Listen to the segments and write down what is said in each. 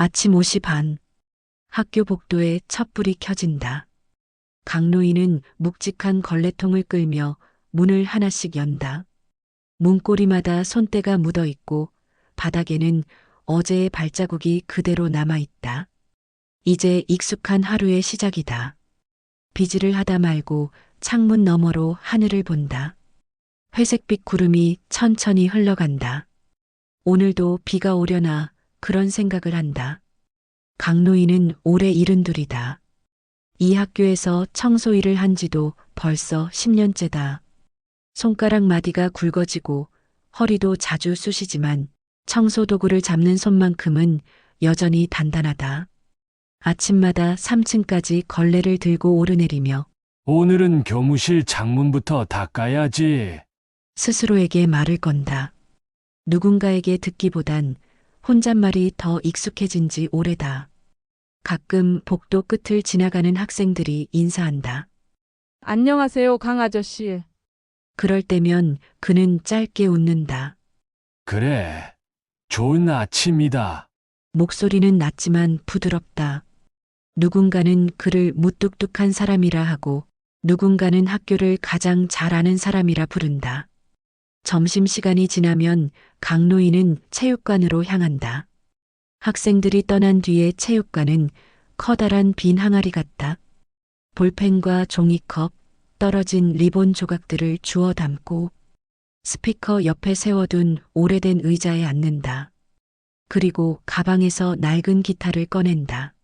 아침 5시 반. 학교 복도에 촛불이 켜진다. 강로인은 묵직한 걸레통을 끌며 문을 하나씩 연다. 문고리마다 손때가 묻어 있고 바닥에는 어제의 발자국이 그대로 남아 있다. 이제 익숙한 하루의 시작이다. 비질을 하다 말고 창문 너머로 하늘을 본다. 회색빛 구름이 천천히 흘러간다. 오늘도 비가 오려나 그런 생각을 한다. 강노인은 올해 72이다. 이 학교에서 청소 일을 한 지도 벌써 10년째다. 손가락 마디가 굵어지고 허리도 자주 쑤시지만 청소 도구를 잡는 손만큼은 여전히 단단하다. 아침마다 3층까지 걸레를 들고 오르내리며 오늘은 교무실 창문부터 닦아야지. 스스로에게 말을 건다. 누군가에게 듣기보단 혼잣말이 더 익숙해진 지 오래다. 가끔 복도 끝을 지나가는 학생들이 인사한다. 안녕하세요, 강 아저씨. 그럴 때면 그는 짧게 웃는다. 그래. 좋은 아침이다. 목소리는 낮지만 부드럽다. 누군가는 그를 무뚝뚝한 사람이라 하고 누군가는 학교를 가장 잘 아는 사람이라 부른다. 점심시간이 지나면 강노인은 체육관으로 향한다. 학생들이 떠난 뒤에 체육관은 커다란 빈 항아리 같다. 볼펜과 종이컵, 떨어진 리본 조각들을 주워 담고 스피커 옆에 세워둔 오래된 의자에 앉는다. 그리고 가방에서 낡은 기타를 꺼낸다.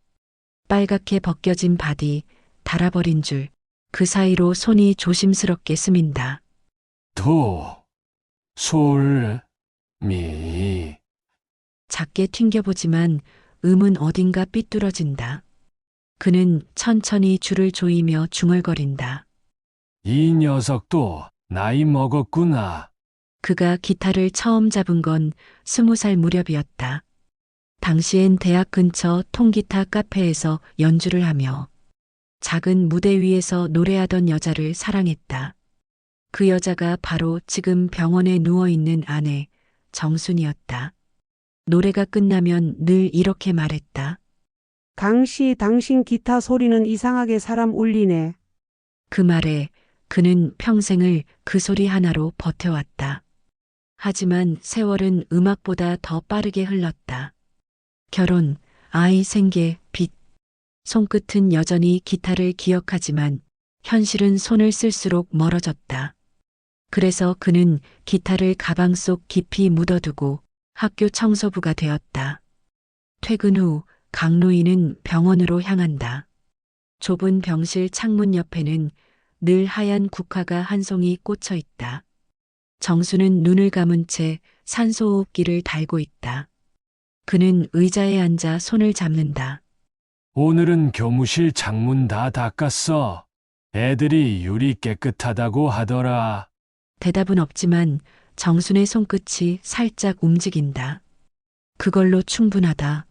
빨갛게 벗겨진 바디, 닳아버린 줄, 그 사이로 손이 조심스럽게 스민다. 도, 솔, 미. 작게 튕겨보지만 음은 어딘가 삐뚤어진다. 그는 천천히 줄을 조이며 중얼거린다. 이 녀석도 나이 먹었구나. 그가 기타를 처음 잡은 건 20살 무렵이었다. 당시엔 대학 근처 통기타 카페에서 연주를 하며 작은 무대 위에서 노래하던 여자를 사랑했다. 그 여자가 바로 지금 병원에 누워있는 아내 정순이었다. 노래가 끝나면 늘 이렇게 말했다. 강씨, 당신 기타 소리는 이상하게 사람 울리네. 그 말에 그는 평생을 그 소리 하나로 버텨왔다. 하지만 세월은 음악보다 더 빠르게 흘렀다. 결혼, 아이 생계, 빚. 손끝은 여전히 기타를 기억하지만 현실은 손을 쓸수록 멀어졌다. 그래서 그는 기타를 가방 속 깊이 묻어두고 학교 청소부가 되었다. 퇴근 후 강노인은 병원으로 향한다. 좁은 병실 창문 옆에는 늘 하얀 국화가 한 송이 꽂혀 있다. 정수는 눈을 감은 채 산소호흡기를 달고 있다. 그는 의자에 앉아 손을 잡는다. 오늘은 교무실 창문 다 닦았어. 애들이 유리 깨끗하다고 하더라. 대답은 없지만 정순의 손끝이 살짝 움직인다. 그걸로 충분하다.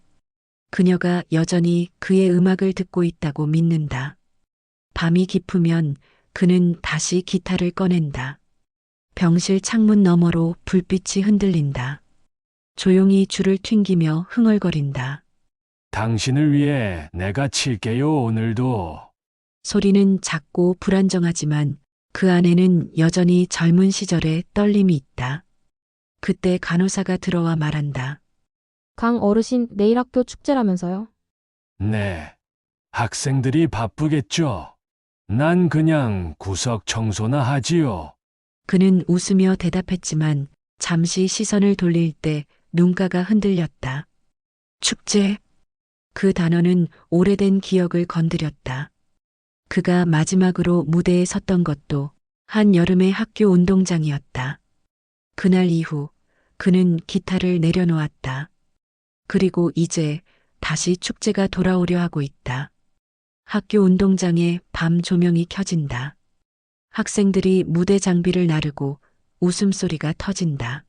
그녀가 여전히 그의 음악을 듣고 있다고 믿는다. 밤이 깊으면 그는 다시 기타를 꺼낸다. 병실 창문 너머로 불빛이 흔들린다. 조용히 줄을 튕기며 흥얼거린다. 당신을 위해 내가 칠게요, 오늘도. 소리는 작고 불안정하지만 그 안에는 여전히 젊은 시절의 떨림이 있다. 그때 간호사가 들어와 말한다. 강 어르신 내일 학교 축제라면서요? 네. 학생들이 바쁘겠죠. 난 그냥 구석 청소나 하지요. 그는 웃으며 대답했지만 잠시 시선을 돌릴 때 눈가가 흔들렸다. 축제. 그 단어는 오래된 기억을 건드렸다. 그가 마지막으로 무대에 섰던 것도 한 여름의 학교 운동장이었다. 그날 이후 그는 기타를 내려놓았다. 그리고 이제 다시 축제가 돌아오려 하고 있다. 학교 운동장에 밤 조명이 켜진다. 학생들이 무대 장비를 나르고 웃음소리가 터진다.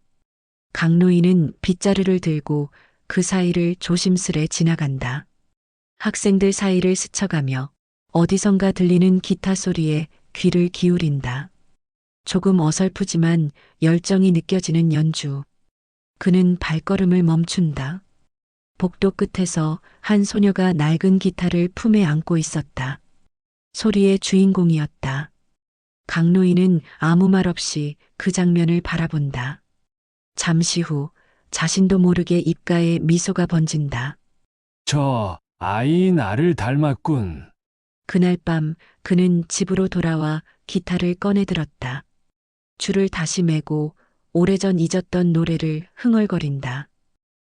강노인은 빗자루를 들고 그 사이를 조심스레 지나간다. 학생들 사이를 스쳐가며 어디선가 들리는 기타 소리에 귀를 기울인다. 조금 어설프지만 열정이 느껴지는 연주. 그는 발걸음을 멈춘다. 복도 끝에서 한 소녀가 낡은 기타를 품에 안고 있었다. 소리의 주인공이었다. 강노인은 아무 말 없이 그 장면을 바라본다. 잠시 후 자신도 모르게 입가에 미소가 번진다. 저 아이 나를 닮았군. 그날 밤 그는 집으로 돌아와 기타를 꺼내 들었다. 줄을 다시 매고 오래전 잊었던 노래를 흥얼거린다.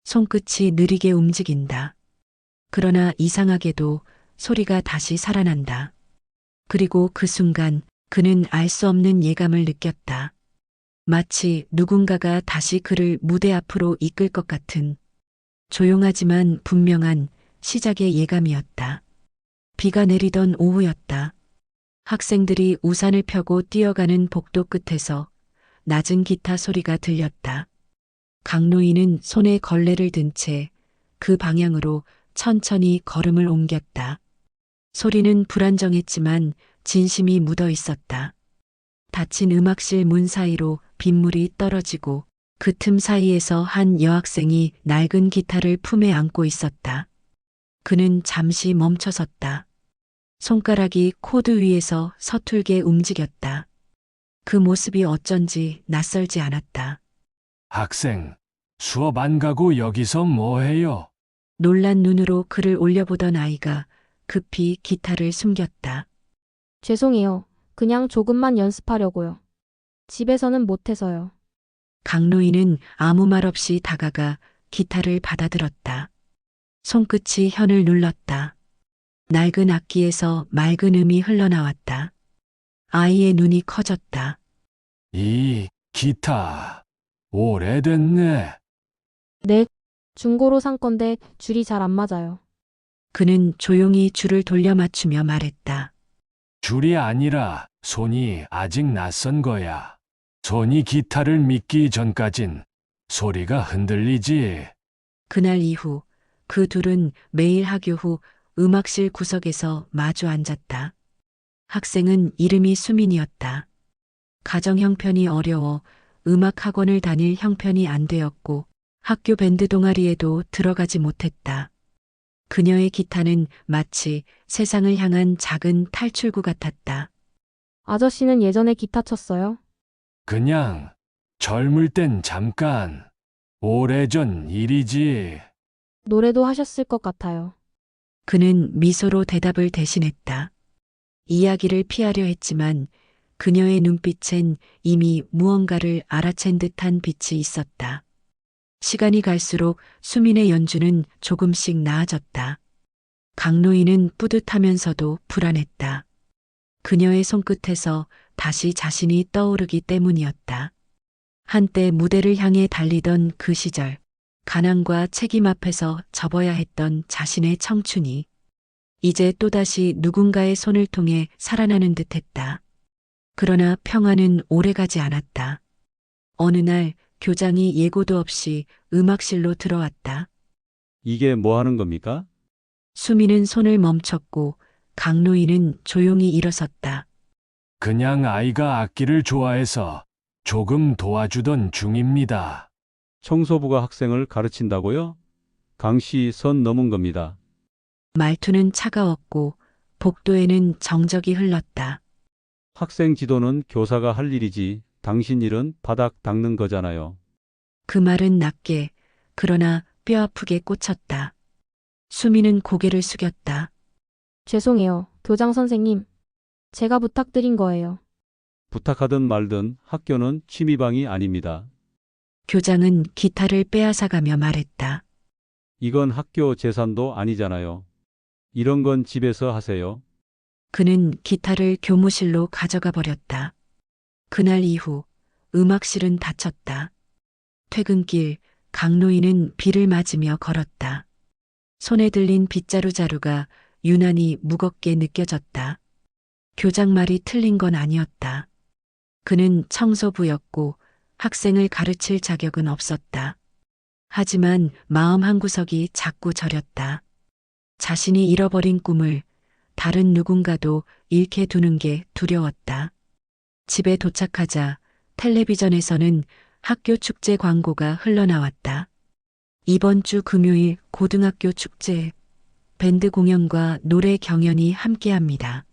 손끝이 느리게 움직인다. 그러나 이상하게도 소리가 다시 살아난다. 그리고 그 순간 그는 알 수 없는 예감을 느꼈다. 마치 누군가가 다시 그를 무대 앞으로 이끌 것 같은 조용하지만 분명한 시작의 예감이었다. 비가 내리던 오후였다. 학생들이 우산을 펴고 뛰어가는 복도 끝에서 낮은 기타 소리가 들렸다. 강노인은 손에 걸레를 든 채 그 방향으로 천천히 걸음을 옮겼다. 소리는 불안정했지만 진심이 묻어 있었다. 닫힌 음악실 문 사이로 빗물이 떨어지고 그 틈 사이에서 한 여학생이 낡은 기타를 품에 안고 있었다. 그는 잠시 멈춰섰다. 손가락이 코드 위에서 서툴게 움직였다. 그 모습이 어쩐지 낯설지 않았다. 학생, 수업 안 가고 여기서 뭐 해요? 놀란 눈으로 그를 올려보던 아이가 급히 기타를 숨겼다. 죄송해요. 그냥 조금만 연습하려고요. 집에서는 못해서요. 강노인은 아무 말 없이 다가가 기타를 받아들었다. 손끝이 현을 눌렀다. 낡은 악기에서 맑은 음이 흘러나왔다. 아이의 눈이 커졌다. 이 기타 오래됐네. 네, 중고로 산 건데 줄이 잘 안 맞아요. 그는 조용히 줄을 돌려 맞추며 말했다. 줄이 아니라 손이 아직 낯선 거야. 손이 기타를 믿기 전까진 소리가 흔들리지. 그날 이후 그 둘은 매일 학교 후 음악실 구석에서 마주 앉았다. 학생은 이름이 수민이었다. 가정 형편이 어려워 음악 학원을 다닐 형편이 안 되었고 학교 밴드 동아리에도 들어가지 못했다. 그녀의 기타는 마치 세상을 향한 작은 탈출구 같았다. 아저씨는 예전에 기타 쳤어요? 그냥 젊을 땐 잠깐. 오래전 일이지. 노래도 하셨을 것 같아요. 그는 미소로 대답을 대신했다. 이야기를 피하려 했지만 그녀의 눈빛엔 이미 무언가를 알아챈 듯한 빛이 있었다. 시간이 갈수록 수민의 연주는 조금씩 나아졌다. 강노인은 뿌듯하면서도 불안했다. 그녀의 손끝에서 다시 자신이 떠오르기 때문이었다. 한때 무대를 향해 달리던 그 시절, 가난과 책임 앞에서 접어야 했던 자신의 청춘이 이제 또다시 누군가의 손을 통해 살아나는 듯했다. 그러나 평화는 오래가지 않았다. 어느 날 교장이 예고도 없이 음악실로 들어왔다. 이게 뭐 하는 겁니까? 수미는 손을 멈췄고 강노인은 조용히 일어섰다. 그냥 아이가 악기를 좋아해서 조금 도와주던 중입니다. 청소부가 학생을 가르친다고요? 강씨 선 넘은 겁니다. 말투는 차가웠고 복도에는 정적이 흘렀다. 학생 지도는 교사가 할 일이지 당신 일은 바닥 닦는 거잖아요. 그 말은 낮게 그러나 뼈아프게 꽂혔다. 수미는 고개를 숙였다. 죄송해요. 교장 선생님. 제가 부탁드린 거예요. 부탁하든 말든 학교는 취미방이 아닙니다. 교장은 기타를 빼앗아가며 말했다. 이건 학교 재산도 아니잖아요. 이런 건 집에서 하세요. 그는 기타를 교무실로 가져가 버렸다. 그날 이후 음악실은 닫혔다. 퇴근길 강노인은 비를 맞으며 걸었다. 손에 들린 빗자루 자루가 유난히 무겁게 느껴졌다. 교장 말이 틀린 건 아니었다. 그는 청소부였고 학생을 가르칠 자격은 없었다. 하지만 마음 한구석이 자꾸 저렸다. 자신이 잃어버린 꿈을 다른 누군가도 잃게 두는 게 두려웠다. 집에 도착하자 텔레비전에서는 학교 축제 광고가 흘러나왔다. 이번 주 금요일 고등학교 축제, 밴드 공연과 노래 경연이 함께합니다.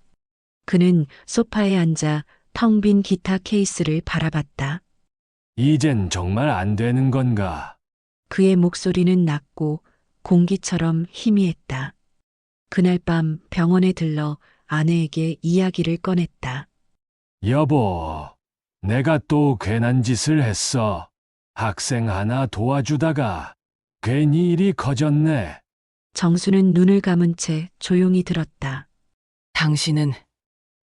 그는 소파에 앉아 텅 빈 기타 케이스를 바라봤다. 이젠 정말 안 되는 건가? 그의 목소리는 낮고 공기처럼 희미했다. 그날 밤 병원에 들러 아내에게 이야기를 꺼냈다. 여보, 내가 또 괜한 짓을 했어. 학생 하나 도와주다가 괜히 일이 커졌네. 정수는 눈을 감은 채 조용히 들었다. 당신은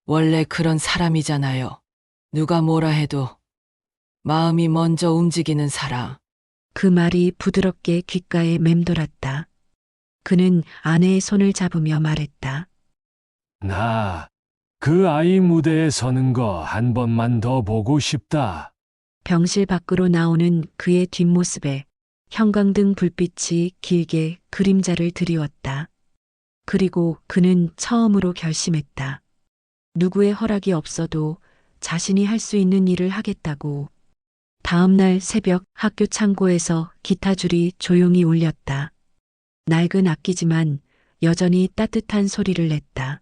원래 그런 사람이잖아요. 누가 뭐라 해도 마음이 먼저 움직이는 사람. 그 말이 부드럽게 귓가에 맴돌았다. 그는 아내의 손을 잡으며 말했다. 나 그 아이 무대에 서는 거 한 번만 더 보고 싶다. 병실 밖으로 나오는 그의 뒷모습에 형광등 불빛이 길게 그림자를 드리웠다. 그리고 그는 처음으로 결심했다. 누구의 허락이 없어도 자신이 할 수 있는 일을 하겠다고. 다음 날 새벽 학교 창고에서 기타줄이 조용히 울렸다. 낡은 악기지만 여전히 따뜻한 소리를 냈다.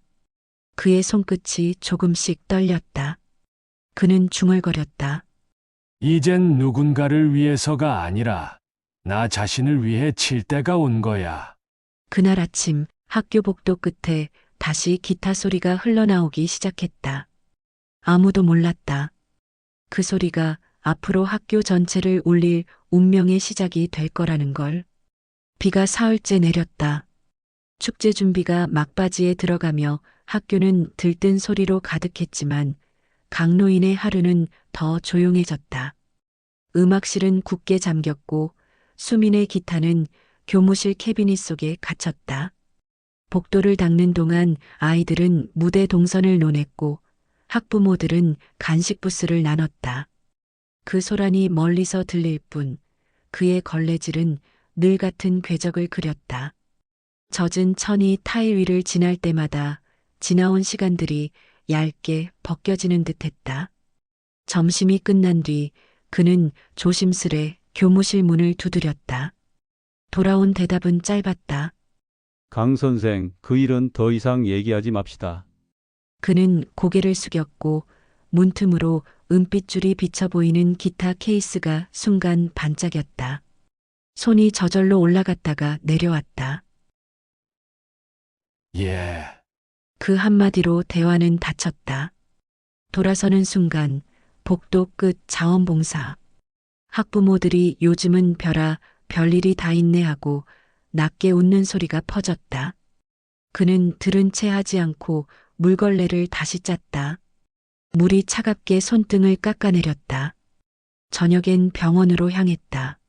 그의 손끝이 조금씩 떨렸다. 그는 중얼거렸다. 이젠 누군가를 위해서가 아니라 나 자신을 위해 칠 때가 온 거야. 그날 아침 학교 복도 끝에 다시 기타 소리가 흘러나오기 시작했다. 아무도 몰랐다. 그 소리가 앞으로 학교 전체를 울릴 운명의 시작이 될 거라는 걸. 비가 사흘째 내렸다. 축제 준비가 막바지에 들어가며 학교는 들뜬 소리로 가득했지만 강로인의 하루는 더 조용해졌다. 음악실은 굳게 잠겼고 수민의 기타는 교무실 캐비닛 속에 갇혔다. 복도를 닦는 동안 아이들은 무대 동선을 논했고 학부모들은 간식 부스를 나눴다. 그 소란이 멀리서 들릴 뿐 그의 걸레질은 늘 같은 궤적을 그렸다. 젖은 천이 타일 위를 지날 때마다 지나온 시간들이 얇게 벗겨지는 듯했다. 점심이 끝난 뒤 그는 조심스레 교무실 문을 두드렸다. 돌아온 대답은 짧았다. 강 선생, 그 일은 더 이상 얘기하지 맙시다. 그는 고개를 숙였고 문틈으로 은빛줄이 비쳐 보이는 기타 케이스가 순간 반짝였다. 손이 저절로 올라갔다가 내려왔다. 예. 그 한마디로 대화는 닫혔다. 돌아서는 순간 복도 끝 자원봉사. 학부모들이 요즘은 별일이 다 있네 하고 낮게 웃는 소리가 퍼졌다. 그는 들은 채 하지 않고 물걸레를 다시 짰다. 물이 차갑게 손등을 깎아내렸다. 저녁엔 병원으로 향했다.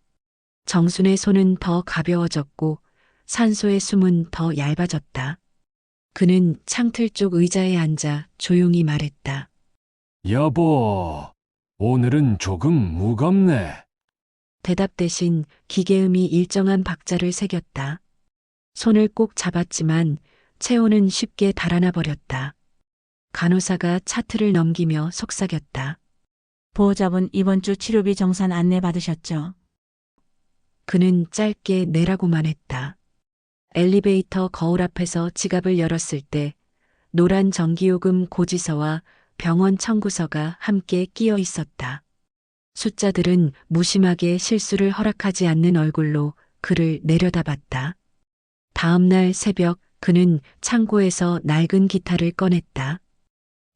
정순의 손은 더 가벼워졌고 산소의 숨은 더 얇아졌다. 그는 창틀 쪽 의자에 앉아 조용히 말했다. 여보, 오늘은 조금 무겁네. 대답 대신 기계음이 일정한 박자를 새겼다. 손을 꼭 잡았지만 체온은 쉽게 달아나 버렸다. 간호사가 차트를 넘기며 속삭였다. 보호자분 이번 주 치료비 정산 안내 받으셨죠? 그는 짧게 내라고만 했다. 엘리베이터 거울 앞에서 지갑을 열었을 때 노란 전기요금 고지서와 병원 청구서가 함께 끼어 있었다. 숫자들은 무심하게 실수를 허락하지 않는 얼굴로 그를 내려다봤다. 다음 날 새벽 그는 창고에서 낡은 기타를 꺼냈다.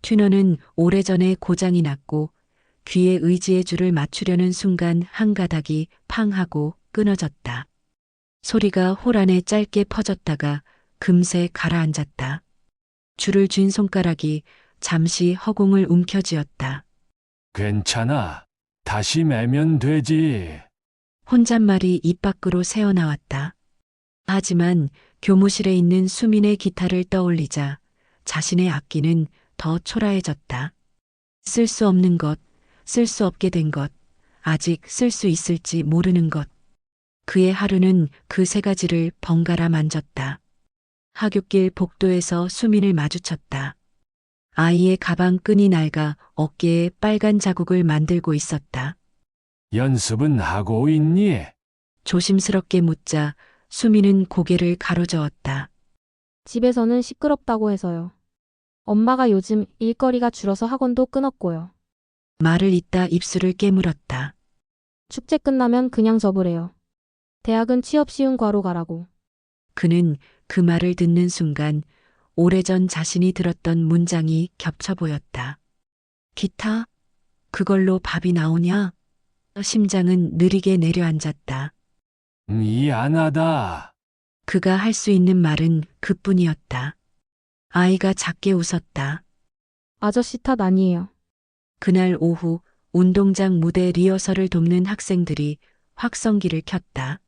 튜너는 오래전에 고장이 났고 귀에 의지의 줄을 맞추려는 순간 한 가닥이 팡 하고 끊어졌다. 소리가 홀 안에 짧게 퍼졌다가 금세 가라앉았다. 줄을 쥔 손가락이 잠시 허공을 움켜쥐었다. 괜찮아. 다시 매면 되지. 혼잣말이 입 밖으로 새어나왔다. 하지만 교무실에 있는 수민의 기타를 떠올리자 자신의 악기는 더 초라해졌다. 쓸 수 없는 것, 쓸 수 없게 된 것, 아직 쓸 수 있을지 모르는 것. 그의 하루는 그 세 가지를 번갈아 만졌다. 하굣길 복도에서 수민을 마주쳤다. 아이의 가방 끈이 낡아 어깨에 빨간 자국을 만들고 있었다. 연습은 하고 있니? 조심스럽게 묻자 수미는 고개를 가로저었다. 집에서는 시끄럽다고 해서요. 엄마가 요즘 일거리가 줄어서 학원도 끊었고요. 말을 잇다 입술을 깨물었다. 축제 끝나면 그냥 접으래요. 대학은 취업 쉬운 과로 가라고. 그는 그 말을 듣는 순간 오래전 자신이 들었던 문장이 겹쳐 보였다. 기타? 그걸로 밥이 나오냐? 심장은 느리게 내려앉았다. 미안하다. 그가 할 수 있는 말은 그뿐이었다. 아이가 작게 웃었다. 아저씨 탓 아니에요. 그날 오후 운동장 무대 리허설을 돕는 학생들이 확성기를 켰다.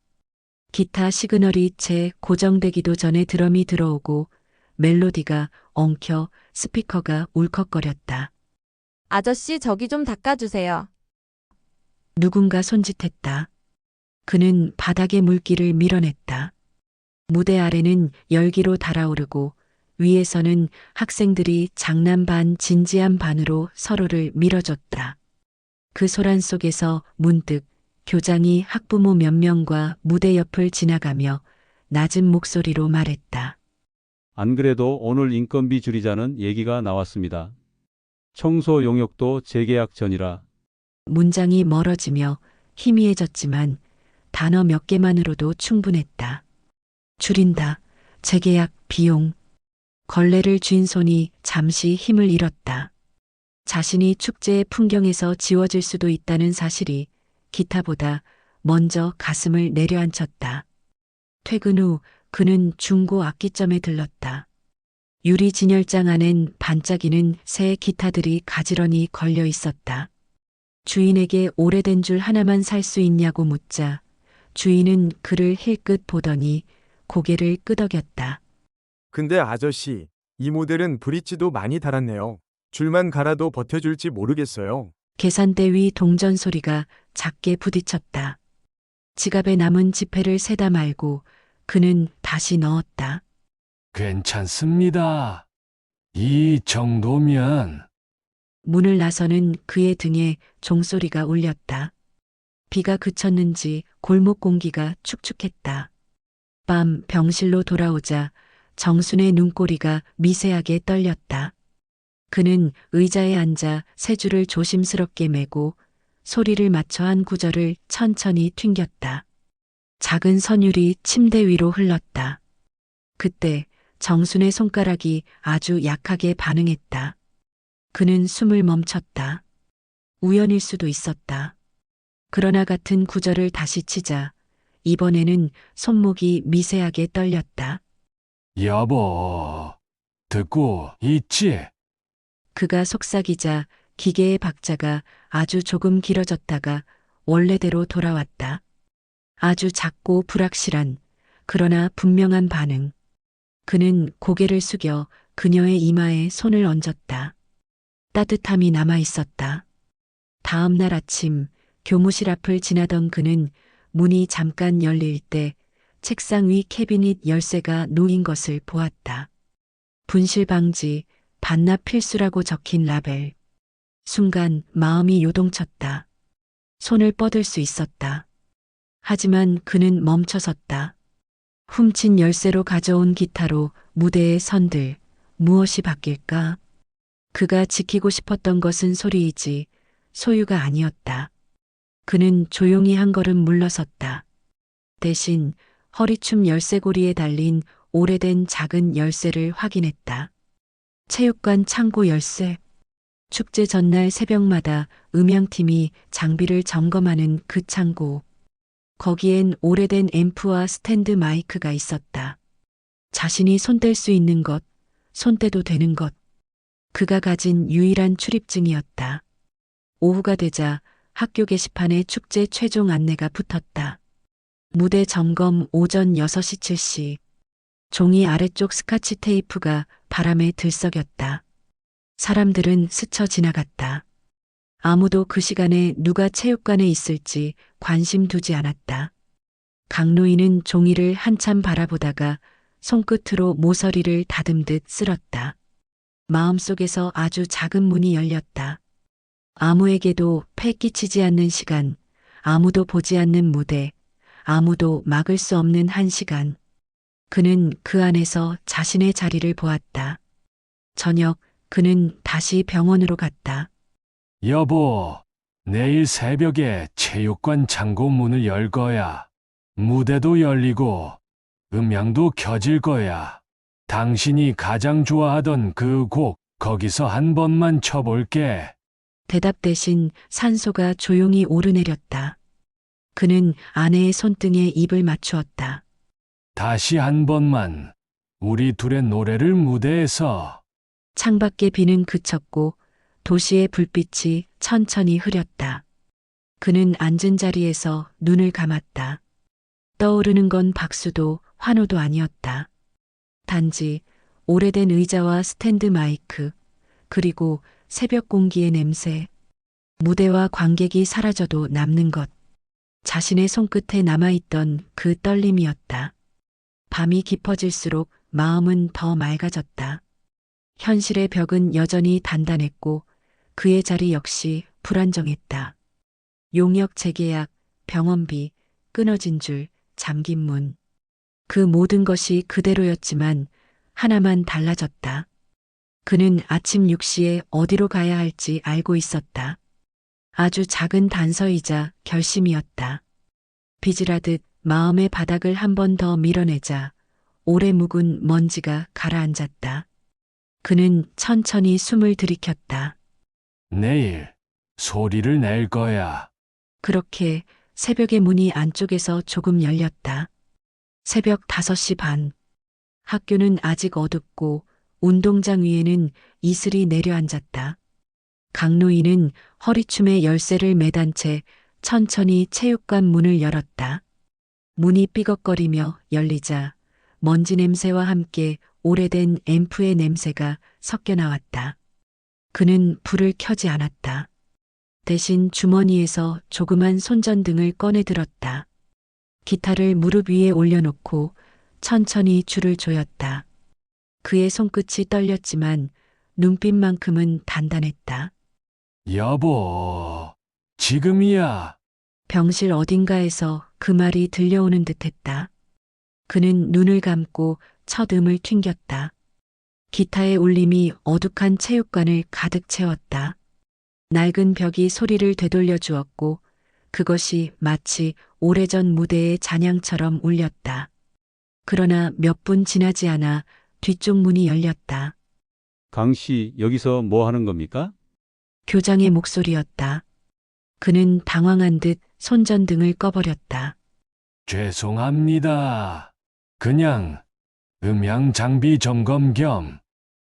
기타 시그널이 채 고정되기도 전에 드럼이 들어오고 멜로디가 엉켜 스피커가 울컥거렸다. 아저씨 저기 좀 닦아주세요. 누군가 손짓했다. 그는 바닥의 물기를 밀어냈다. 무대 아래는 열기로 달아오르고 위에서는 학생들이 장난 반 진지한 반으로 서로를 밀어줬다. 그 소란 속에서 문득 교장이 학부모 몇 명과 무대 옆을 지나가며 낮은 목소리로 말했다. 안 그래도 오늘 인건비 줄이자는 얘기가 나왔습니다. 청소 용역도 재계약 전이라. 문장이 멀어지며 희미해졌지만 단어 몇 개만으로도 충분했다. 줄인다. 재계약, 비용. 걸레를 쥔 손이 잠시 힘을 잃었다. 자신이 축제의 풍경에서 지워질 수도 있다는 사실이 기타보다 먼저 가슴을 내려앉혔다. 퇴근 후 그는 중고 악기점에 들렀다. 유리 진열장 안엔 반짝이는 새 기타들이 가지런히 걸려 있었다. 주인에게 오래된 줄 하나만 살 수 있냐고 묻자 주인은 그를 힐끗 보더니 고개를 끄덕였다. 근데 아저씨, 이 모델은 브릿지도 많이 달았네요. 줄만 갈아도 버텨줄지 모르겠어요. 계산대 위 동전 소리가 작게 부딪혔다. 지갑에 남은 지폐를 세다 말고 그는 다시 넣었다. 괜찮습니다. 이 정도면. 문을 나서는 그의 등에 종소리가 울렸다. 비가 그쳤는지 골목 공기가 축축했다. 밤 병실로 돌아오자 정순의 눈꼬리가 미세하게 떨렸다. 그는 의자에 앉아 세 줄을 조심스럽게 메고 소리를 맞춰 한 구절을 천천히 튕겼다. 작은 선율이 침대 위로 흘렀다. 그때 정순의 손가락이 아주 약하게 반응했다. 그는 숨을 멈췄다. 우연일 수도 있었다. 그러나 같은 구절을 다시 치자 이번에는 손목이 미세하게 떨렸다. 여보, 듣고 있지? 그가 속삭이자 기계의 박자가 아주 조금 길어졌다가 원래대로 돌아왔다. 아주 작고 불확실한 그러나 분명한 반응. 그는 고개를 숙여 그녀의 이마에 손을 얹었다. 따뜻함이 남아 있었다. 다음 날 아침 교무실 앞을 지나던 그는 문이 잠깐 열릴 때 책상 위 캐비닛 열쇠가 놓인 것을 보았다. 분실 방지, 반납 필수라고 적힌 라벨. 순간 마음이 요동쳤다. 손을 뻗을 수 있었다. 하지만 그는 멈춰섰다. 훔친 열쇠로 가져온 기타로 무대에 선들 무엇이 바뀔까? 그가 지키고 싶었던 것은 소리이지 소유가 아니었다. 그는 조용히 한 걸음 물러섰다. 대신 허리춤 열쇠고리에 달린 오래된 작은 열쇠를 확인했다. 체육관 창고 열쇠. 축제 전날 새벽마다 음향팀이 장비를 점검하는 그 창고. 거기엔 오래된 앰프와 스탠드 마이크가 있었다. 자신이 손댈 수 있는 것, 손대도 되는 것. 그가 가진 유일한 출입증이었다. 오후가 되자 학교 게시판에 축제 최종 안내가 붙었다. 무대 점검 오전 6시 7시. 종이 아래쪽 스카치 테이프가 바람에 들썩였다. 사람들은 스쳐 지나갔다. 아무도 그 시간에 누가 체육관에 있을지 관심 두지 않았다. 강노인은 종이를 한참 바라보다가 손끝으로 모서리를 다듬듯 쓸었다. 마음속에서 아주 작은 문이 열렸다. 아무에게도 패 끼치지 않는 시간, 아무도 보지 않는 무대, 아무도 막을 수 없는 한 시간. 그는 그 안에서 자신의 자리를 보았다. 저녁, 그는 다시 병원으로 갔다. 여보, 내일 새벽에 체육관 창고 문을 열 거야. 무대도 열리고 음향도 켜질 거야. 당신이 가장 좋아하던 그 곡 거기서 한 번만 쳐볼게. 대답 대신 산소가 조용히 오르내렸다. 그는 아내의 손등에 입을 맞추었다. 다시 한 번만 우리 둘의 노래를 무대에서. 창밖에 비는 그쳤고 도시의 불빛이 천천히 흐렸다. 그는 앉은 자리에서 눈을 감았다. 떠오르는 건 박수도 환호도 아니었다. 단지 오래된 의자와 스탠드 마이크, 그리고 새벽 공기의 냄새, 무대와 관객이 사라져도 남는 것, 자신의 손끝에 남아있던 그 떨림이었다. 밤이 깊어질수록 마음은 더 맑아졌다. 현실의 벽은 여전히 단단했고 그의 자리 역시 불안정했다. 용역 재계약, 병원비, 끊어진 줄, 잠긴 문. 그 모든 것이 그대로였지만 하나만 달라졌다. 그는 아침 6시에 어디로 가야 할지 알고 있었다. 아주 작은 단서이자 결심이었다. 빗질하듯 마음의 바닥을 한 번 더 밀어내자 오래 묵은 먼지가 가라앉았다. 그는 천천히 숨을 들이켰다. 내일 소리를 낼 거야. 그렇게 새벽의 문이 안쪽에서 조금 열렸다. 새벽 5시 반. 학교는 아직 어둡고 운동장 위에는 이슬이 내려앉았다. 강노인은 허리춤에 열쇠를 매단 채 천천히 체육관 문을 열었다. 문이 삐걱거리며 열리자 먼지 냄새와 함께 오래된 앰프의 냄새가 섞여 나왔다. 그는 불을 켜지 않았다. 대신 주머니에서 조그만 손전등을 꺼내 들었다. 기타를 무릎 위에 올려놓고 천천히 줄을 조였다. 그의 손끝이 떨렸지만 눈빛만큼은 단단했다. 여보, 지금이야. 병실 어딘가에서 그 말이 들려오는 듯했다. 그는 눈을 감고 첫 음을 튕겼다. 기타의 울림이 어둑한 체육관을 가득 채웠다. 낡은 벽이 소리를 되돌려 주었고 그것이 마치 오래전 무대의 잔향처럼 울렸다. 그러나 몇 분 지나지 않아 뒤쪽 문이 열렸다. 강 씨, 여기서 뭐 하는 겁니까? 교장의 목소리였다. 그는 당황한 듯 손전등을 꺼버렸다. 죄송합니다. 그냥 음향 장비 점검 겸.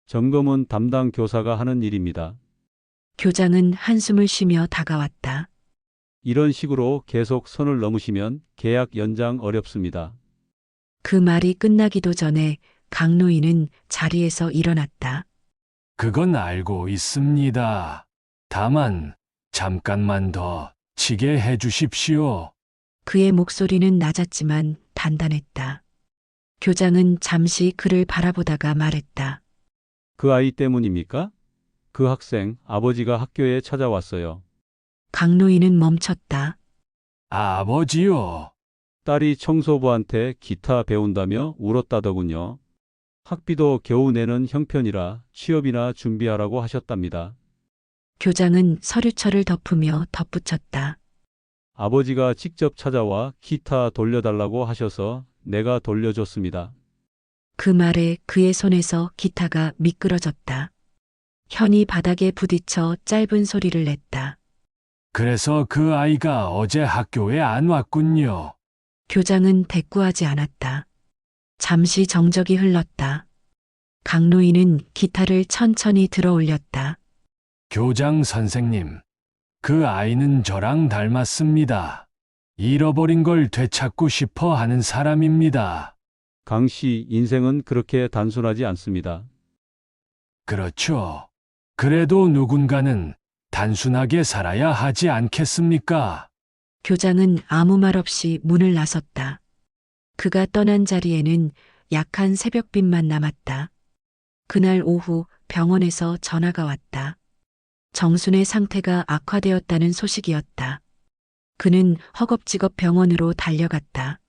점검은 담당 교사가 하는 일입니다. 교장은 한숨을 쉬며 다가왔다. 이런 식으로 계속 선을 넘으시면 계약 연장 어렵습니다. 그 말이 끝나기도 전에 강노인은 자리에서 일어났다. 그건 알고 있습니다. 다만 잠깐만 더 치게 해주십시오. 그의 목소리는 낮았지만 단단했다. 교장은 잠시 그를 바라보다가 말했다. 그 아이 때문입니까? 그 학생, 아버지가 학교에 찾아왔어요. 강노인은 멈췄다. 아버지요. 딸이 청소부한테 기타 배운다며 울었다더군요. 학비도 겨우 내는 형편이라 취업이나 준비하라고 하셨답니다. 교장은 서류철을 덮으며 덧붙였다. 아버지가 직접 찾아와 기타 돌려달라고 하셔서 내가 돌려줬습니다. 그 말에 그의 손에서 기타가 미끄러졌다. 현이 바닥에 부딪혀 짧은 소리를 냈다. 그래서 그 아이가 어제 학교에 안 왔군요. 교장은 대꾸하지 않았다. 잠시 정적이 흘렀다. 강노인은 기타를 천천히 들어 올렸다. 교장 선생님, 그 아이는 저랑 닮았습니다. 잃어버린 걸 되찾고 싶어 하는 사람입니다. 강 씨 인생은 그렇게 단순하지 않습니다. 그렇죠. 그래도 누군가는 단순하게 살아야 하지 않겠습니까? 교장은 아무 말 없이 문을 나섰다. 그가 떠난 자리에는 약한 새벽빛만 남았다. 그날 오후 병원에서 전화가 왔다. 정순의 상태가 악화되었다는 소식이었다. 그는 허겁지겁 병원으로 달려갔다.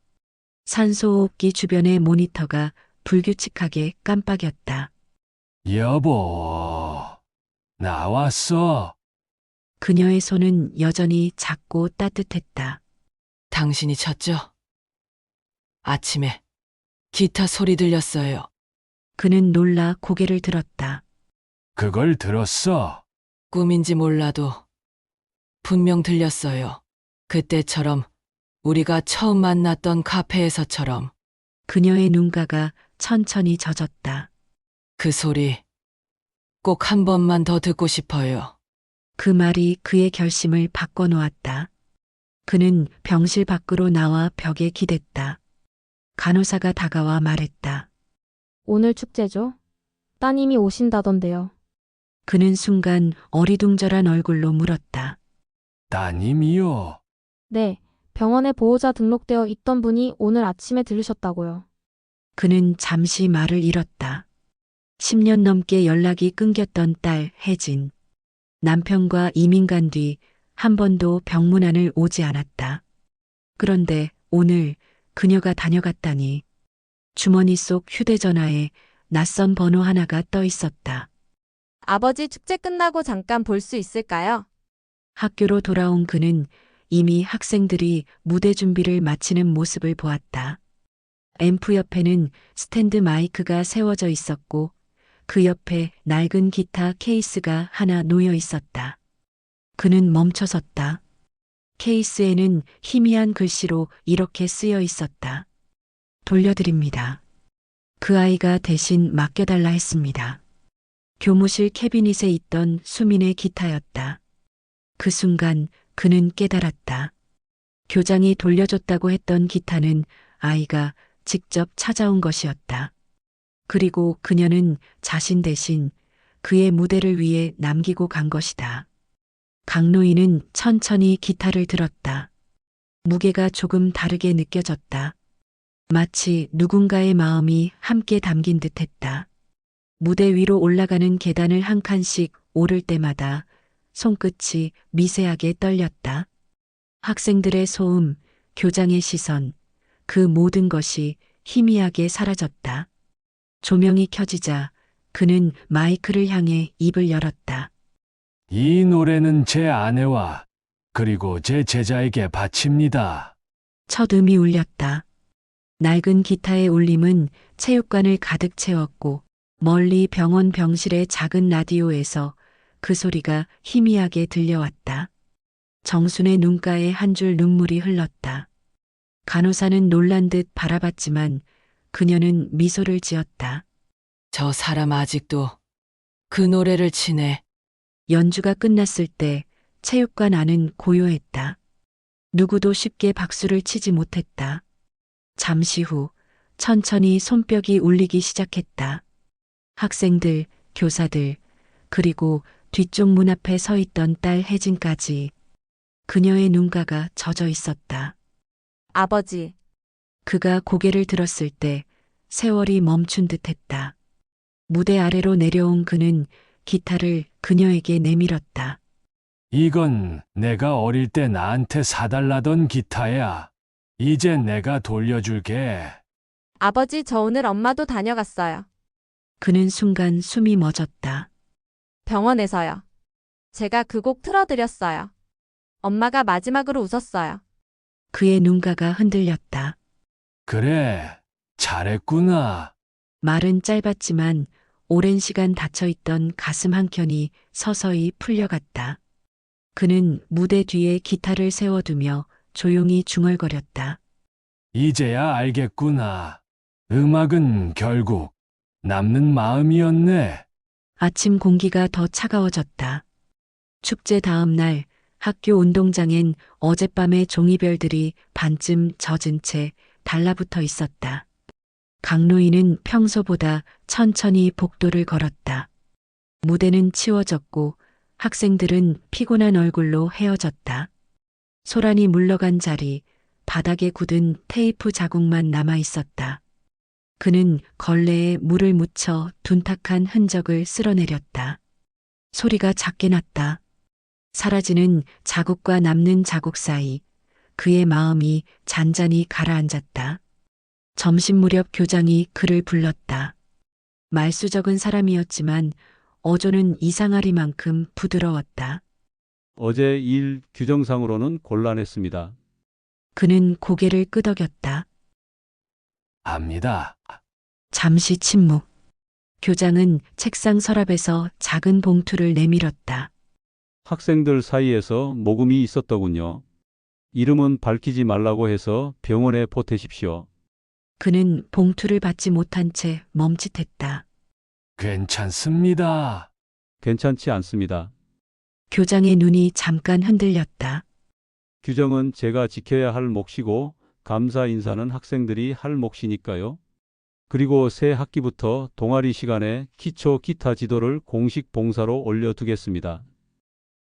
산소호흡기 주변의 모니터가 불규칙하게 깜빡였다. 여보, 나왔어. 그녀의 손은 여전히 작고 따뜻했다. 당신이 쳤죠? 아침에 기타 소리 들렸어요. 그는 놀라 고개를 들었다. 그걸 들었어. 꿈인지 몰라도 분명 들렸어요. 그때처럼 우리가 처음 만났던 카페에서처럼. 그녀의 눈가가 천천히 젖었다. 그 소리 꼭 한 번만 더 듣고 싶어요. 그 말이 그의 결심을 바꿔놓았다. 그는 병실 밖으로 나와 벽에 기댔다. 간호사가 다가와 말했다. 오늘 축제죠? 따님이 오신다던데요. 그는 순간 어리둥절한 얼굴로 물었다. 따님이요. 네, 병원에 보호자 등록되어 있던 분이 오늘 아침에 들으셨다고요. 그는 잠시 말을 잃었다. 10년 넘게 연락이 끊겼던 딸 혜진. 남편과 이민 간 뒤 한 번도 병문안을 오지 않았다. 그런데 오늘 그녀가 다녀갔다니. 주머니 속 휴대전화에 낯선 번호 하나가 떠 있었다. 아버지 축제 끝나고 잠깐 볼 수 있을까요? 학교로 돌아온 그는 이미 학생들이 무대 준비를 마치는 모습을 보았다. 앰프 옆에는 스탠드 마이크가 세워져 있었고 그 옆에 낡은 기타 케이스가 하나 놓여 있었다. 그는 멈춰섰다. 케이스에는 희미한 글씨로 이렇게 쓰여 있었다. 돌려드립니다. 그 아이가 대신 맡겨달라 했습니다. 교무실 캐비닛에 있던 수민의 기타였다. 그 순간 그는 깨달았다. 교장이 돌려줬다고 했던 기타는 아이가 직접 찾아온 것이었다. 그리고 그녀는 자신 대신 그의 무대를 위해 남기고 간 것이다. 강노인은 천천히 기타를 들었다. 무게가 조금 다르게 느껴졌다. 마치 누군가의 마음이 함께 담긴 듯했다. 무대 위로 올라가는 계단을 한 칸씩 오를 때마다 손끝이 미세하게 떨렸다. 학생들의 소음, 교장의 시선, 그 모든 것이 희미하게 사라졌다. 조명이 켜지자 그는 마이크를 향해 입을 열었다. 이 노래는 제 아내와 그리고 제 제자에게 바칩니다. 첫 음이 울렸다. 낡은 기타의 울림은 체육관을 가득 채웠고 멀리 병원 병실의 작은 라디오에서 그 소리가 희미하게 들려왔다. 정순의 눈가에 한 줄 눈물이 흘렀다. 간호사는 놀란 듯 바라봤지만 그녀는 미소를 지었다. 저 사람 아직도 그 노래를 치네. 연주가 끝났을 때 체육관 안은 고요했다. 누구도 쉽게 박수를 치지 못했다. 잠시 후 천천히 손뼉이 울리기 시작했다. 학생들, 교사들, 그리고 뒤쪽 문 앞에 서 있던 딸 혜진까지. 그녀의 눈가가 젖어 있었다. 아버지, 그가 고개를 들었을 때 세월이 멈춘 듯했다. 무대 아래로 내려온 그는 기타를 그녀에게 내밀었다. 이건 내가 어릴 때 나한테 사달라던 기타야. 이제 내가 돌려줄게. 아버지 저 오늘 엄마도 다녀갔어요. 그는 순간 숨이 멎었다. 병원에서요. 제가 그 곡 틀어드렸어요. 엄마가 마지막으로 웃었어요. 그의 눈가가 흔들렸다. 그래, 잘했구나. 말은 짧았지만 오랜 시간 닫혀있던 가슴 한켠이 서서히 풀려갔다. 그는 무대 뒤에 기타를 세워두며 조용히 중얼거렸다. 이제야 알겠구나. 음악은 결국 남는 마음이었네. 아침 공기가 더 차가워졌다. 축제 다음 날 학교 운동장엔 어젯밤의 종이별들이 반쯤 젖은 채 달라붙어 있었다. 강노인은 평소보다 천천히 복도를 걸었다. 무대는 치워졌고 학생들은 피곤한 얼굴로 헤어졌다. 소란이 물러간 자리, 바닥에 굳은 테이프 자국만 남아 있었다. 그는 걸레에 물을 묻혀 둔탁한 흔적을 쓸어내렸다. 소리가 작게 났다. 사라지는 자국과 남는 자국 사이 그의 마음이 잔잔히 가라앉았다. 점심 무렵 교장이 그를 불렀다. 말수적은 사람이었지만 어조는 이상하리만큼 부드러웠다. 어제 일 규정상으로는 곤란했습니다. 그는 고개를 끄덕였다. 압니다. 잠시 침묵. 교장은 책상 서랍에서 작은 봉투를 내밀었다. 학생들 사이에서 모금이 있었더군요. 이름은 밝히지 말라고 해서 병원에 보태십시오. 그는 봉투를 받지 못한 채 멈칫했다. 괜찮습니다. 괜찮지 않습니다. 교장의 눈이 잠깐 흔들렸다. 규정은 제가 지켜야 할 몫이고 감사 인사는 학생들이 할 몫이니까요. 그리고 새 학기부터 동아리 시간에 기초 기타 지도를 공식 봉사로 올려두겠습니다.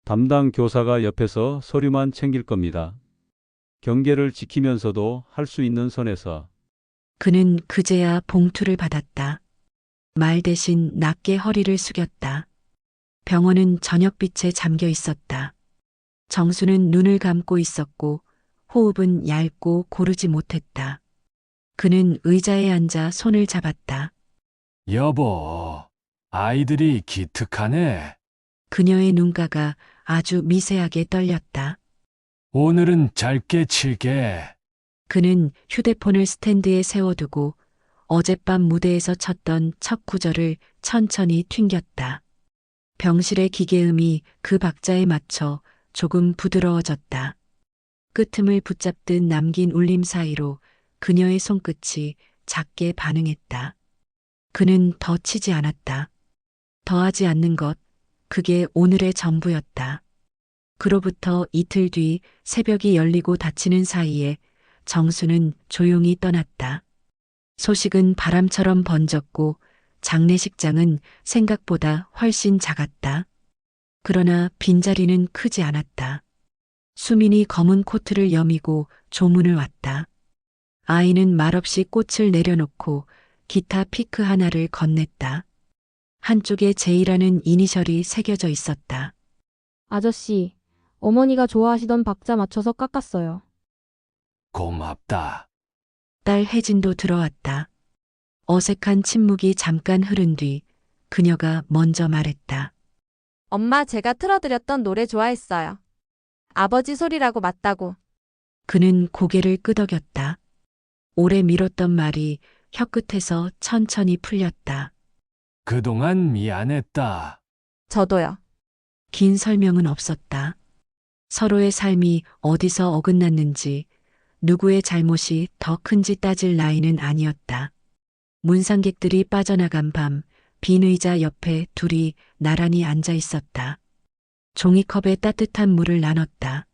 담당 교사가 옆에서 서류만 챙길 겁니다. 경계를 지키면서도 할 수 있는 선에서. 그는 그제야 봉투를 받았다. 말 대신 낮게 허리를 숙였다. 병원은 저녁빛에 잠겨 있었다. 정수는 눈을 감고 있었고 호흡은 얇고 고르지 못했다. 그는 의자에 앉아 손을 잡았다. 여보, 아이들이 기특하네. 그녀의 눈가가 아주 미세하게 떨렸다. 오늘은 짧게 칠게. 그는 휴대폰을 스탠드에 세워두고 어젯밤 무대에서 쳤던 첫 구절을 천천히 튕겼다. 병실의 기계음이 그 박자에 맞춰 조금 부드러워졌다. 끄틈을 붙잡듯 남긴 울림 사이로 그녀의 손끝이 작게 반응했다. 그는 더 치지 않았다. 더하지 않는 것, 그게 오늘의 전부였다. 그로부터 이틀 뒤 새벽이 열리고 닫히는 사이에 정수는 조용히 떠났다. 소식은 바람처럼 번졌고 장례식장은 생각보다 훨씬 작았다. 그러나 빈자리는 크지 않았다. 수민이 검은 코트를 여미고 조문을 왔다. 아이는 말없이 꽃을 내려놓고 기타 피크 하나를 건넸다. 한쪽에 제이라는 이니셜이 새겨져 있었다. 아저씨, 어머니가 좋아하시던 박자 맞춰서 깎았어요. 고맙다. 딸 혜진도 들어왔다. 어색한 침묵이 잠깐 흐른 뒤 그녀가 먼저 말했다. 엄마, 제가 틀어드렸던 노래 좋아했어요. 아버지 소리라고 맞다고. 그는 고개를 끄덕였다. 오래 미뤘던 말이 혀끝에서 천천히 풀렸다. 그동안 미안했다. 저도요. 긴 설명은 없었다. 서로의 삶이 어디서 어긋났는지, 누구의 잘못이 더 큰지 따질 나이는 아니었다. 문상객들이 빠져나간 밤, 빈 의자 옆에 둘이 나란히 앉아 있었다. 종이컵에 따뜻한 물을 나눴다.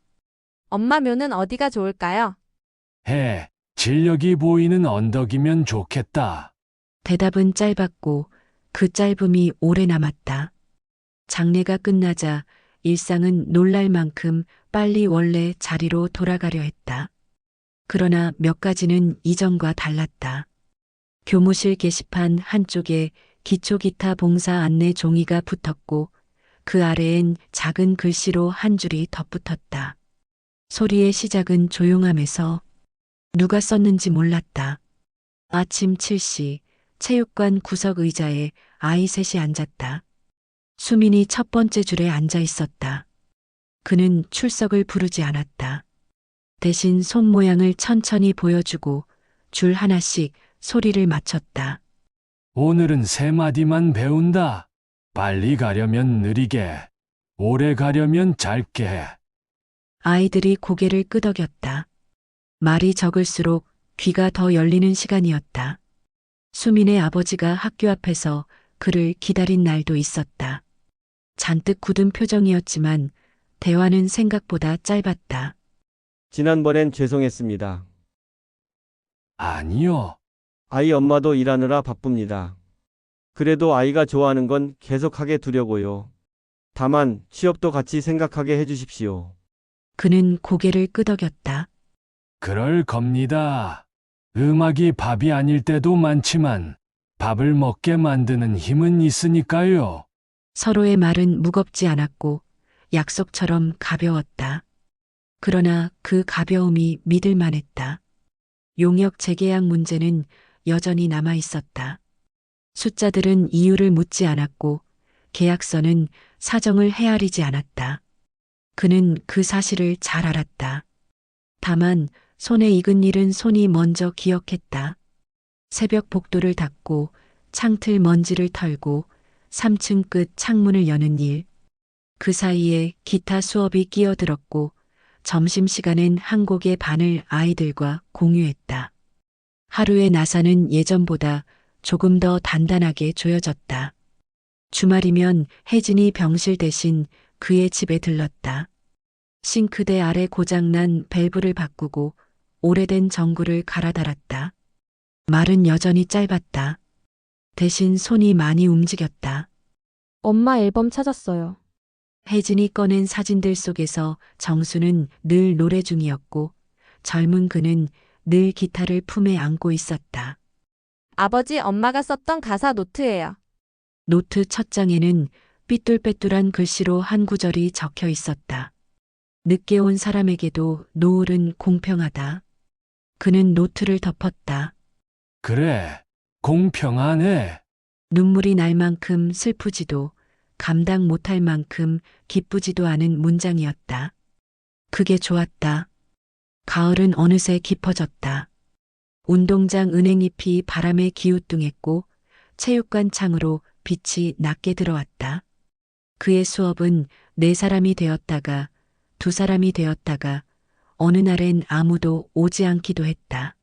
엄마 묘는 어디가 좋을까요? 해, 진력이 보이는 언덕이면 좋겠다. 대답은 짧았고 그 짧음이 오래 남았다. 장례가 끝나자 일상은 놀랄 만큼 빨리 원래 자리로 돌아가려 했다. 그러나 몇 가지는 이전과 달랐다. 교무실 게시판 한쪽에 기초기타 봉사 안내 종이가 붙었고 그 아래엔 작은 글씨로 한 줄이 덧붙었다. 소리의 시작은 조용함에서 누가 썼는지 몰랐다. 아침 7시 체육관 구석 의자에 아이 셋이 앉았다. 수민이 첫 번째 줄에 앉아 있었다. 그는 출석을 부르지 않았다. 대신 손 모양을 천천히 보여주고 줄 하나씩 소리를 맞췄다. 오늘은 세 마디만 배운다. 빨리 가려면 느리게, 오래 가려면 짧게. 아이들이 고개를 끄덕였다. 말이 적을수록 귀가 더 열리는 시간이었다. 수민의 아버지가 학교 앞에서 그를 기다린 날도 있었다. 잔뜩 굳은 표정이었지만 대화는 생각보다 짧았다. 지난번엔 죄송했습니다. 아니요. 아이 엄마도 일하느라 바쁩니다. 그래도 아이가 좋아하는 건 계속하게 두려고요. 다만 취업도 같이 생각하게 해주십시오. 그는 고개를 끄덕였다. 그럴 겁니다. 음악이 밥이 아닐 때도 많지만 밥을 먹게 만드는 힘은 있으니까요. 서로의 말은 무겁지 않았고 약속처럼 가벼웠다. 그러나 그 가벼움이 믿을 만했다. 용역 재계약 문제는 여전히 남아 있었다. 숫자들은 이유를 묻지 않았고 계약서는 사정을 헤아리지 않았다. 그는 그 사실을 잘 알았다. 다만 손에 익은 일은 손이 먼저 기억했다. 새벽 복도를 닫고 창틀 먼지를 털고 3층 끝 창문을 여는 일. 그 사이에 기타 수업이 끼어들었고 점심시간엔 한 곡의 반을 아이들과 공유했다. 하루의 나사는 예전보다 조금 더 단단하게 조여졌다. 주말이면 혜진이 병실 대신 그의 집에 들렀다. 싱크대 아래 고장난 밸브를 바꾸고 오래된 전구를 갈아 달았다. 말은 여전히 짧았다. 대신 손이 많이 움직였다. 엄마 앨범 찾았어요. 혜진이 꺼낸 사진들 속에서 정수는 늘 노래 중이었고 젊은 그는 늘 기타를 품에 안고 있었다. 아버지 엄마가 썼던 가사 노트예요. 노트 첫 장에는 삐뚤빼뚤한 글씨로 한 구절이 적혀 있었다. 늦게 온 사람에게도 노을은 공평하다. 그는 노트를 덮었다. 그래, 공평하네. 눈물이 날 만큼 슬프지도 감당 못할 만큼 기쁘지도 않은 문장이었다. 그게 좋았다. 가을은 어느새 깊어졌다. 운동장 은행잎이 바람에 기우뚱했고 체육관 창으로 빛이 낮게 들어왔다. 그의 수업은 4사람이 되었다가 2사람이 되었다가 어느 날엔 아무도 오지 않기도 했다.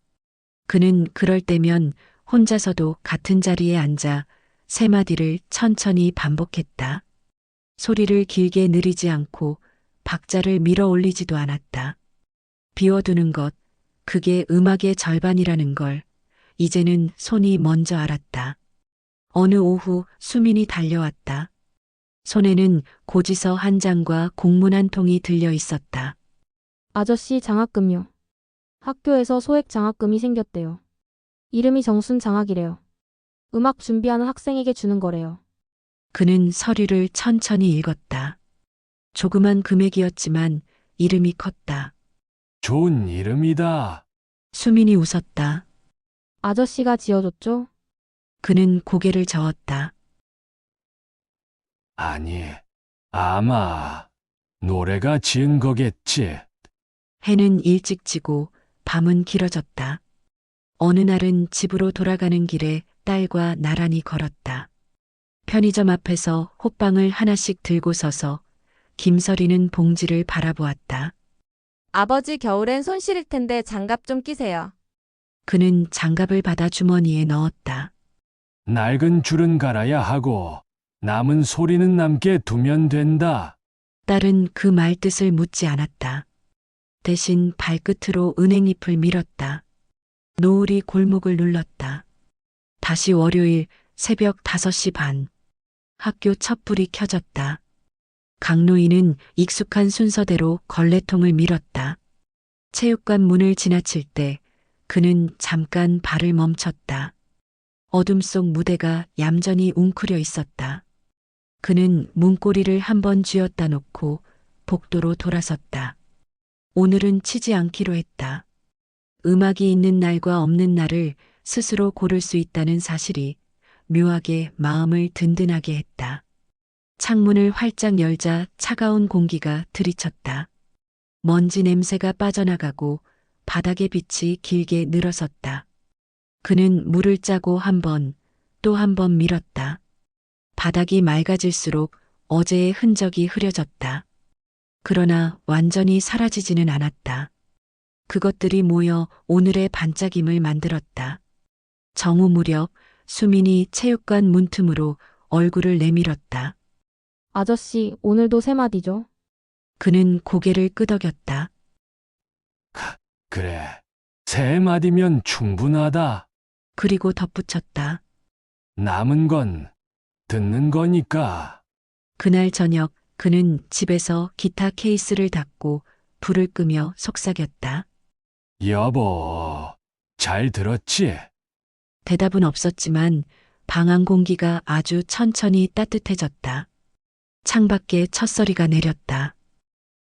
그는 그럴 때면 혼자서도 같은 자리에 앉아 3마디를 천천히 반복했다. 소리를 길게 느리지 않고 박자를 밀어 올리지도 않았다. 비워두는 것, 그게 음악의 절반이라는 걸 이제는 손이 먼저 알았다. 어느 오후 수민이 달려왔다. 손에는 고지서 한 장과 공문 한 통이 들려 있었다. 아저씨 장학금요. 학교에서 소액 장학금이 생겼대요. 이름이 정순 장학이래요. 음악 준비하는 학생에게 주는 거래요. 그는 서류를 천천히 읽었다. 조그만 금액이었지만 이름이 컸다. 좋은 이름이다. 수민이 웃었다. 아저씨가 지어줬죠? 그는 고개를 저었다. 아니, 아마 노래가 지은 거겠지. 해는 일찍 지고 밤은 길어졌다. 어느 날은 집으로 돌아가는 길에 딸과 나란히 걸었다. 편의점 앞에서 호빵을 하나씩 들고 서서 김설이는 봉지를 바라보았다. 아버지 겨울엔 손 시릴 텐데 장갑 좀 끼세요. 그는 장갑을 받아 주머니에 넣었다. 낡은 줄은 갈아야 하고 남은 소리는 남게 두면 된다. 딸은 그 말 뜻을 묻지 않았다. 대신 발끝으로 은행잎을 밀었다. 노을이 골목을 눌렀다. 다시 월요일 새벽 5시 반. 학교 첫 불이 켜졌다. 강로인은 익숙한 순서대로 걸레통을 밀었다. 체육관 문을 지나칠 때 그는 잠깐 발을 멈췄다. 어둠 속 무대가 얌전히 웅크려 있었다. 그는 문고리를 한번 쥐었다 놓고 복도로 돌아섰다. 오늘은 치지 않기로 했다. 음악이 있는 날과 없는 날을 스스로 고를 수 있다는 사실이 묘하게 마음을 든든하게 했다. 창문을 활짝 열자 차가운 공기가 들이쳤다. 먼지 냄새가 빠져나가고 바닥의 빛이 길게 늘어섰다. 그는 물을 짜고 한 번, 또 한 번 밀었다. 바닥이 맑아질수록 어제의 흔적이 흐려졌다. 그러나 완전히 사라지지는 않았다. 그것들이 모여 오늘의 반짝임을 만들었다. 정오 무렵 수민이 체육관 문틈으로 얼굴을 내밀었다. 아저씨, 오늘도 3마디죠? 그는 고개를 끄덕였다. 그래, 3마디면 충분하다. 그리고 덧붙였다. 남은 건 듣는 거니까. 그날 저녁 그는 집에서 기타 케이스를 닫고 불을 끄며 속삭였다. 여보, 잘 들었지? 대답은 없었지만 방 안 공기가 아주 천천히 따뜻해졌다. 창밖에 첫서리가 내렸다.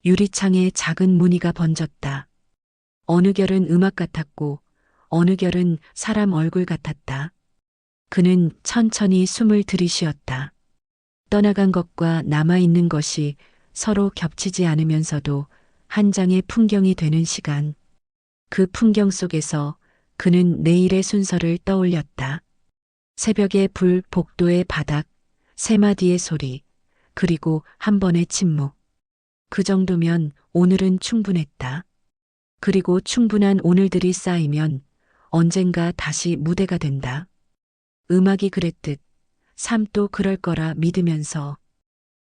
유리창에 작은 무늬가 번졌다. 어느 결은 음악 같았고 어느 결은 사람 얼굴 같았다. 그는 천천히 숨을 들이쉬었다. 떠나간 것과 남아있는 것이 서로 겹치지 않으면서도 한 장의 풍경이 되는 시간. 그 풍경 속에서 그는 내일의 순서를 떠올렸다. 새벽의 불, 복도의 바닥, 세 마디의 소리, 그리고 한 번의 침묵. 그 정도면 오늘은 충분했다. 그리고 충분한 오늘들이 쌓이면 언젠가 다시 무대가 된다. 음악이 그랬듯 삶도 그럴 거라 믿으면서